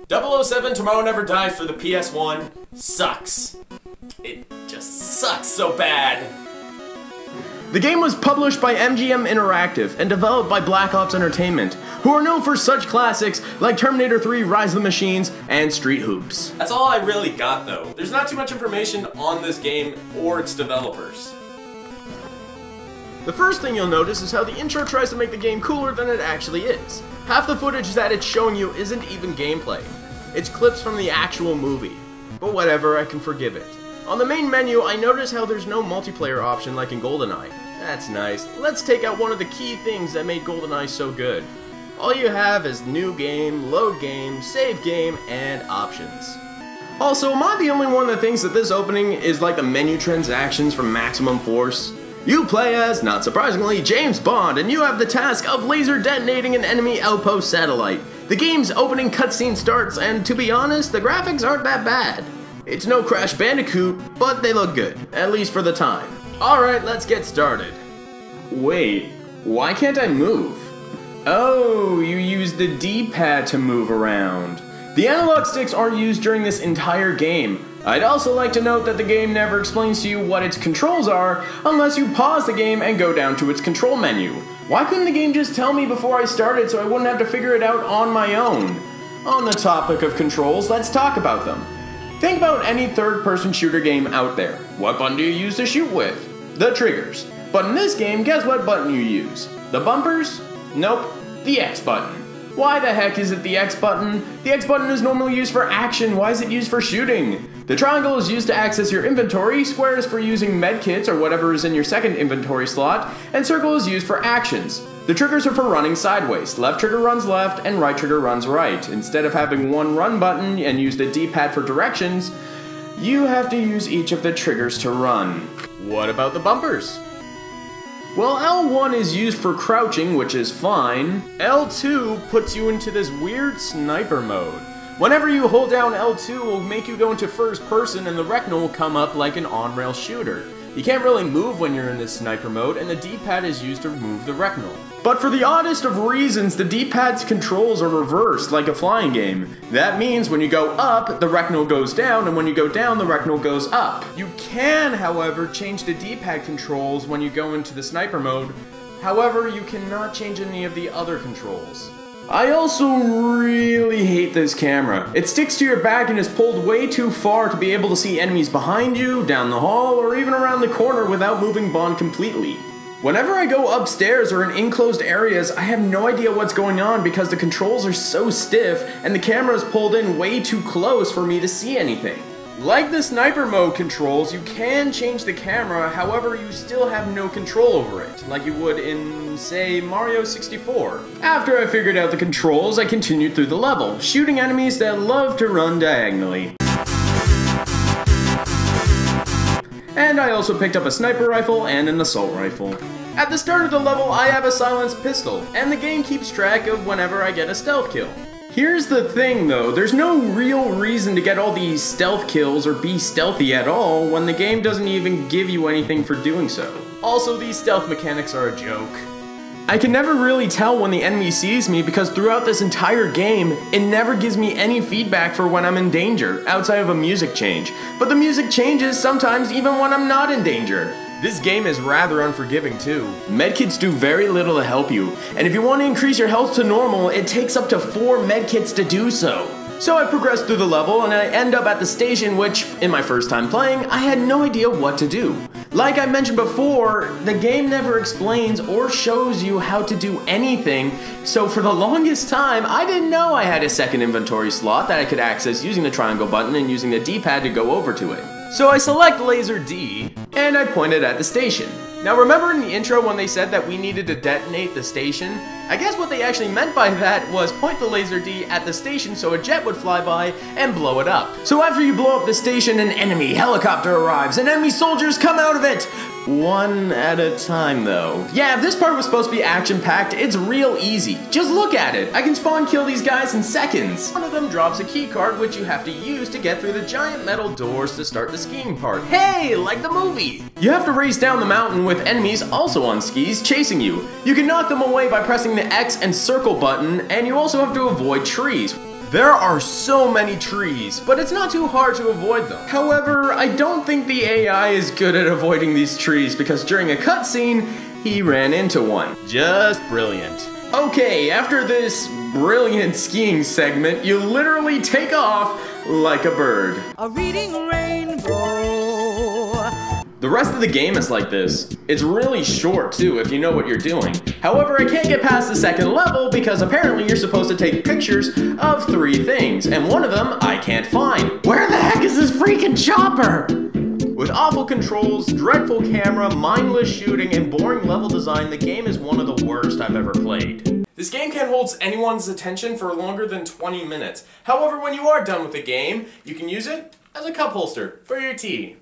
.007 Tomorrow Never Dies for the PS1 sucks. It just sucks so bad. The game was published by MGM Interactive and developed by Black Ops Entertainment, who are known for such classics like Terminator 3, Rise of the Machines, and Street Hoops. That's all I really got though. There's not too much information on this game or its developers. The first thing you'll notice is how the intro tries to make the game cooler than it actually is. Half the footage that it's showing you isn't even gameplay. It's clips from the actual movie. But whatever, I can forgive it. On the main menu, I notice how there's no multiplayer option like in GoldenEye. That's nice. Let's take out one of the key things that made GoldenEye so good. All you have is new game, load game, save game, and options. Also, am I the only one that thinks that this opening is like the menu transactions from Maximum Force? You play as, not surprisingly, James Bond, and you have the task of laser detonating an enemy outpost satellite. The game's opening cutscene starts, and to be honest, the graphics aren't that bad. It's no Crash Bandicoot, but they look good, at least for the time. Alright, let's get started. Wait, why can't I move? Oh, you use the D-pad to move around. The analog sticks aren't used during this entire game. I'd also like to note that the game never explains to you what its controls are unless you pause the game and go down to its control menu. Why couldn't the game just tell me before I started so I wouldn't have to figure it out on my own? On the topic of controls, let's talk about them. Think about any third-person shooter game out there. What button do you use to shoot with? The triggers. But in this game, guess what button you use? The bumpers? Nope, the X button. Why the heck is it the X button? The X button is normally used for action, why is it used for shooting? The triangle is used to access your inventory, square is for using medkits or whatever is in your second inventory slot, and circle is used for actions. The triggers are for running sideways. Left trigger runs left and right trigger runs right. Instead of having one run button and use the D-pad for directions, you have to use each of the triggers to run. What about the bumpers? Well, L1 is used for crouching, which is fine. L2 puts you into this weird sniper mode. Whenever you hold down L2, it will make you go into first person and the retinal will come up like an on-rail shooter. You can't really move when you're in this sniper mode, and the D-pad is used to move the retinal. But for the oddest of reasons, the D-pad's controls are reversed like a flying game. That means when you go up, the retinal goes down, and when you go down, the retinal goes up. You can, however, change the D-pad controls when you go into the sniper mode. However, you cannot change any of the other controls. I also really hate this camera. It sticks to your back and is pulled way too far to be able to see enemies behind you, down the hall, or even around the corner without moving Bond completely. Whenever I go upstairs or in enclosed areas, I have no idea what's going on because the controls are so stiff and the camera is pulled in way too close for me to see anything. Like the sniper mode controls, you can change the camera, however you still have no control over it, like you would in, say, Mario 64. After I figured out the controls, I continued through the level, shooting enemies that love to run diagonally. And I also picked up a sniper rifle and an assault rifle. At the start of the level, I have a silenced pistol, and the game keeps track of whenever I get a stealth kill. Here's the thing though, there's no real reason to get all these stealth kills or be stealthy at all when the game doesn't even give you anything for doing so. Also, these stealth mechanics are a joke. I can never really tell when the enemy sees me because throughout this entire game, it never gives me any feedback for when I'm in danger, outside of a music change. But the music changes sometimes even when I'm not in danger. This game is rather unforgiving too. Medkits do very little to help you, and if you want to increase your health to normal, it takes up to 4 medkits to do so. So I progress through the level and I end up at the station which, in my first time playing, I had no idea what to do. Like I mentioned before, the game never explains or shows you how to do anything, so for the longest time, I didn't know I had a second inventory slot that I could access using the triangle button and using the D-pad to go over to it. So I select laser D, and I point it at the station. Now remember in the intro when they said that we needed to detonate the station? I guess what they actually meant by that was point the laser D at the station so a jet would fly by and blow it up. So after you blow up the station, an enemy helicopter arrives and enemy soldiers come out of it! one at a time though. Yeah, if this part was supposed to be action-packed, it's real easy. Just look at it. I can spawn kill these guys in seconds. One of them drops a key card which you have to use to get through the giant metal doors to start the skiing part. Hey, like the movie! You have to race down the mountain with enemies also on skis chasing you. You can knock them away by pressing the X and circle button, and you also have to avoid trees. There are so many trees, but it's not too hard to avoid them. However, I don't think the AI is good at avoiding these trees because during a cutscene, he ran into one. Just brilliant. Okay, after this brilliant skiing segment, you literally take off like a bird. A reading rainbow. The rest of the game is like this. It's really short too if you know what you're doing. However, I can't get past the second level because apparently you're supposed to take pictures of 3 things, and one of them I can't find. Where the heck is this freaking chopper? With awful controls, dreadful camera, mindless shooting, and boring level design, the game is one of the worst I've ever played. This game can't hold anyone's attention for longer than 20 minutes. However, when you are done with the game, you can use it as a cup holster for your tea.